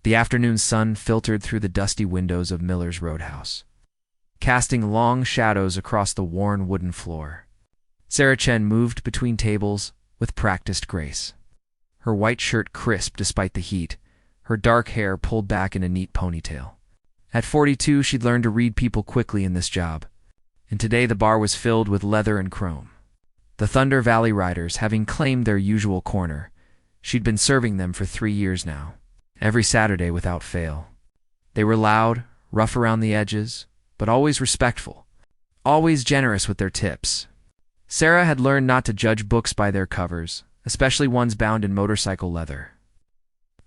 The afternoon sun filtered through the dusty windows of Miller's Roadhouse, casting long shadows across the worn wooden floor. Sarah Chen moved between tables with practiced grace. Her white shirt crisp despite the heat, her dark hair pulled back in a neat ponytail. At 42, she'd learned to read people quickly in this job, and today the bar was filled with leather and chrome. The Thunder Valley Riders, having claimed their usual corner, she'd been serving them for 3 years now, every Saturday without fail. They were loud, rough around the edges, but always respectful, always generous with their tips. Sarah had learned not to judge books by their covers, especially ones bound in motorcycle leather.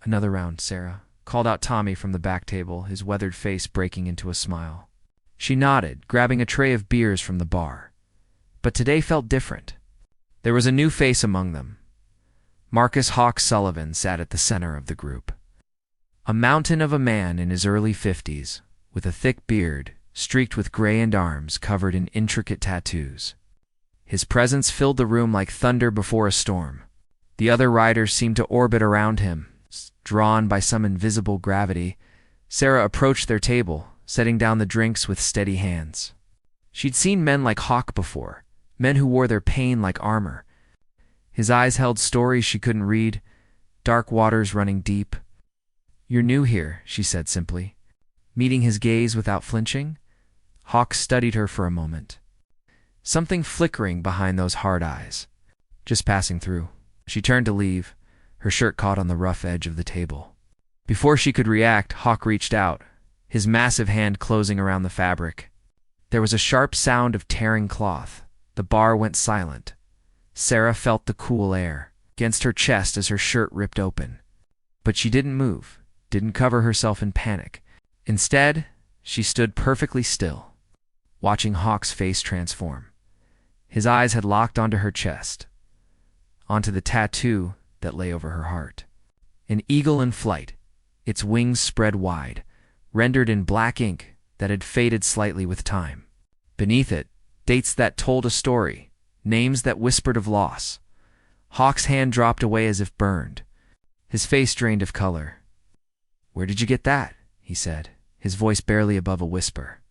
"Another round, Sarah," called out Tommy from the back table, his weathered face breaking into a smile. She nodded, grabbing a tray of beers from the bar. But today felt different. There was a new face among them. Marcus Hawk Sullivan sat at the center of the group. A mountain of a man in his early 50s, with a thick beard, streaked with gray and arms covered in intricate tattoos. His presence filled the room like thunder before a storm. The other riders seemed to orbit around him, drawn by some invisible gravity. Sarah approached their table, setting down the drinks with steady hands. She'd seen men like Hawk before, men who wore their pain like armor. His eyes held stories she couldn't read, dark waters running deep. "You're new here," she said simply. Meeting his gaze without flinching, Hawk studied her for a moment. Something flickering behind those hard eyes. "Just passing through." She turned to leave, her shirt caught on the rough edge of the table. Before she could react, Hawk reached out, his massive hand closing around the fabric. There was a sharp sound of tearing cloth. The bar went silent. Sarah felt the cool air against her chest as her shirt ripped open. But she didn't move, didn't cover herself in panic. Instead, she stood perfectly still, watching Hawk's face transform. His eyes had locked onto her chest, onto the tattoo that lay over her heart. An eagle in flight, its wings spread wide, rendered in black ink that had faded slightly with time. Beneath it, dates that told a story, names that whispered of loss. Hawk's hand dropped away as if burned. His face drained of color. "Where did you get that?" he said, his voice barely above a whisper.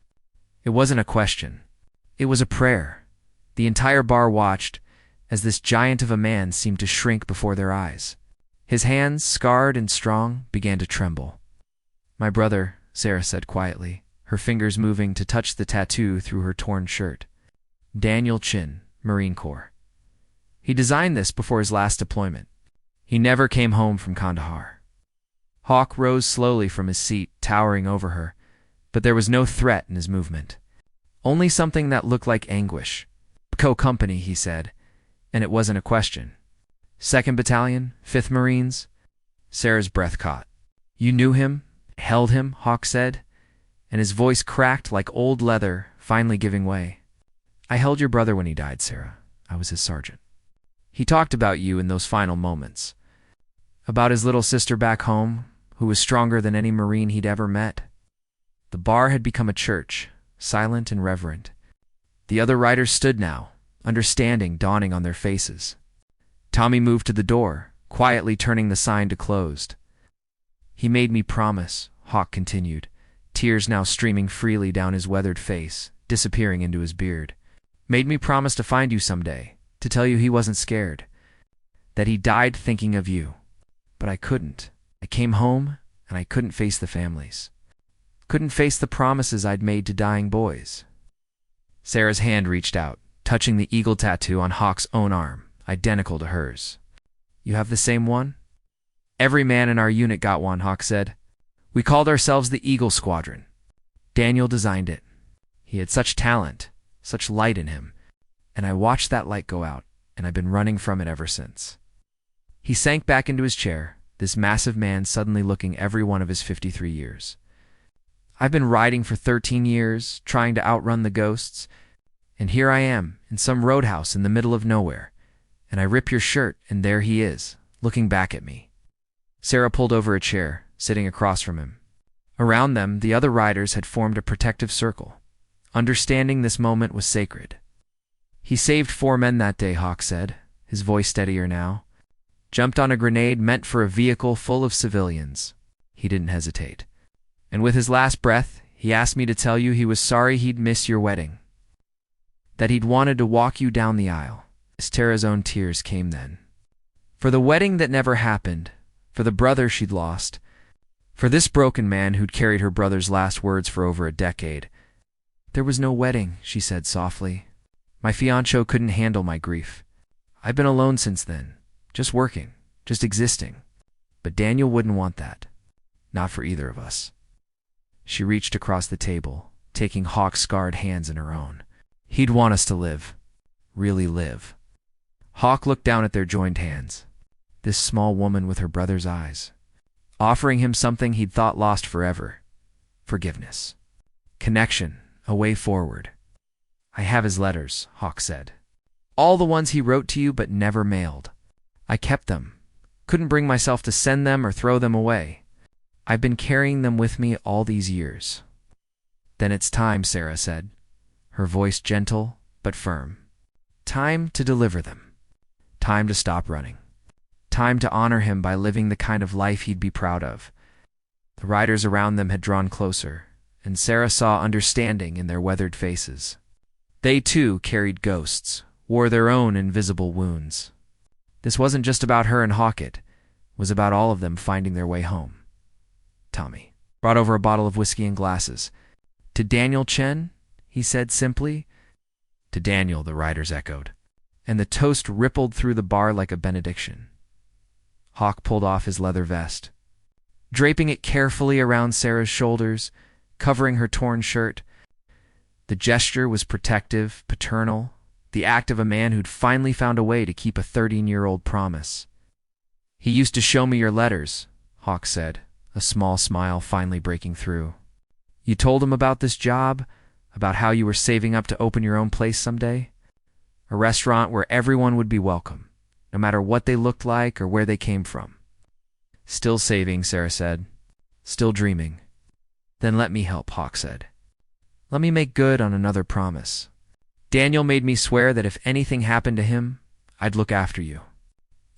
It wasn't a question. It was a prayer. The entire bar watched as this giant of a man seemed to shrink before their eyes. His hands, scarred and strong, began to tremble. "My brother," Sarah said quietly, her fingers moving to touch the tattoo through her torn shirt. "Daniel Chin, Marine Corps. He designed this before his last deployment. He never came home from Kandahar." Hawk rose slowly from his seat, towering over her, but there was no threat in his movement. Only something that looked like anguish. "Co-company," he said, and it wasn't a question. "2nd Battalion, 5th Marines?" Sarah's breath caught. "You knew him? Held him?" Hawk said, and his voice cracked like old leather, finally giving way. "I held your brother when he died, Sarah. I was his sergeant. He talked about you in those final moments. About his little sister back home, who was stronger than any Marine he'd ever met." The bar had become a church, silent and reverent. The other riders stood now, understanding dawning on their faces. Tommy moved to the door, quietly turning the sign to closed. "He made me promise," Hawk continued, tears now streaming freely down his weathered face, disappearing into his beard. "Made me promise to find you someday, to tell you he wasn't scared, that he died thinking of you. But I couldn't. I came home, and I couldn't face the families. Couldn't face the promises I'd made to dying boys." Sarah's hand reached out, touching the eagle tattoo on Hawk's own arm, identical to hers. "You have the same one?" "Every man in our unit got one," Hawk said. "We called ourselves the Eagle Squadron. Daniel designed it. He had such talent, such light in him, and I watched that light go out, and I've been running from it ever since." He sank back into his chair, this massive man suddenly looking every one of his 53 years. "I've been riding for 13 years, trying to outrun the ghosts, and here I am, in some roadhouse in the middle of nowhere, and I rip your shirt, and there he is, looking back at me." Sarah pulled over a chair, sitting across from him. Around them, the other riders had formed a protective circle. Understanding this moment was sacred. "He saved 4 men that day," Hawk said, his voice steadier now. "Jumped on a grenade meant for a vehicle full of civilians. He didn't hesitate. And with his last breath, he asked me to tell you he was sorry he'd miss your wedding, that he'd wanted to walk you down the aisle. Tara's own tears came then. For the wedding that never happened, for the brother she'd lost, for this broken man who'd carried her brother's last words for over a decade. There was no wedding, she said softly. My fiancé couldn't handle my grief. I've been alone since then, just working, just existing. But Daniel wouldn't want that. Not for either of us. She reached across the table, taking Hawk's scarred hands in her own. He'd want us to live. Really live. Hawk looked down at their joined hands. This small woman with her brother's eyes, offering him something he'd thought lost forever. Forgiveness. Connection. A way forward. I have his letters, Hawk said. All the ones he wrote to you but never mailed. I kept them. Couldn't bring myself to send them or throw them away. I've been carrying them with me all these years. Then it's time, Sarah said, her voice gentle but firm. Time to deliver them. Time to stop running. Time to honor him by living the kind of life he'd be proud of. The riders around them had drawn closer, and Sarah saw understanding in their weathered faces. They, too, carried ghosts, wore their own invisible wounds. This wasn't just about her and Hawk, it was about all of them finding their way home. Tommy brought over a bottle of whiskey and glasses. To Daniel Chen, he said simply. To Daniel, the riders echoed, and the toast rippled through the bar like a benediction. Hawk pulled off his leather vest, draping it carefully around Sarah's shoulders, covering her torn shirt. The gesture was protective, paternal, the act of a man who'd finally found a way to keep a 13-year-old promise. He used to show me your letters, Hawk said, a small smile finally breaking through. You told him about this job, about how you were saving up to open your own place someday? A restaurant where everyone would be welcome, no matter what they looked like or where they came from. Still saving, Sarah said. Still dreaming. Then let me help, Hawk said. Let me make good on another promise. Daniel made me swear that if anything happened to him, I'd look after you.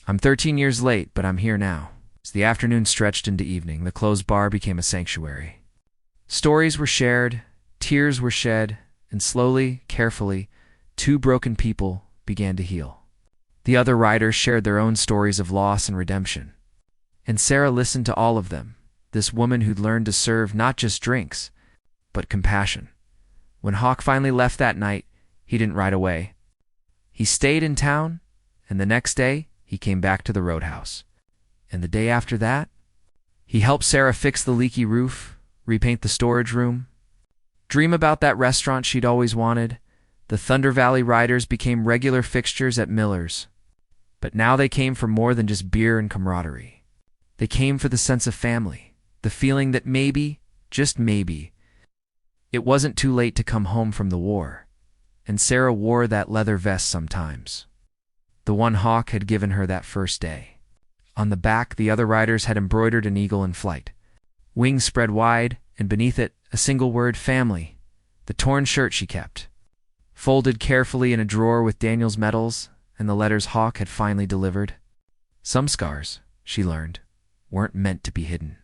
I'm 13 years late, but I'm here now. As the afternoon stretched into evening, the closed bar became a sanctuary. Stories were shared, tears were shed, and slowly, carefully, two broken people began to heal. The other riders shared their own stories of loss and redemption. And Sarah listened to all of them, this woman who'd learned to serve not just drinks, but compassion. When Hawk finally left that night, he didn't ride away. He stayed in town, and the next day, he came back to the roadhouse. And the day after that, he helped Sarah fix the leaky roof, repaint the storage room, dream about that restaurant she'd always wanted. The Thunder Valley Riders became regular fixtures at Miller's. But now they came for more than just beer and camaraderie. They came for the sense of family, the feeling that maybe, just maybe, it wasn't too late to come home from the war. And Sarah wore that leather vest sometimes, the one Hawk had given her that first day. On the back, the other riders had embroidered an eagle in flight. Wings spread wide, and beneath it, a single word, family. The torn shirt she kept, folded carefully in a drawer with Daniel's medals and the letters Hawk had finally delivered. Some scars, she learned, weren't meant to be hidden.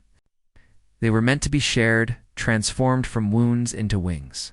They were meant to be shared, transformed from wounds into wings.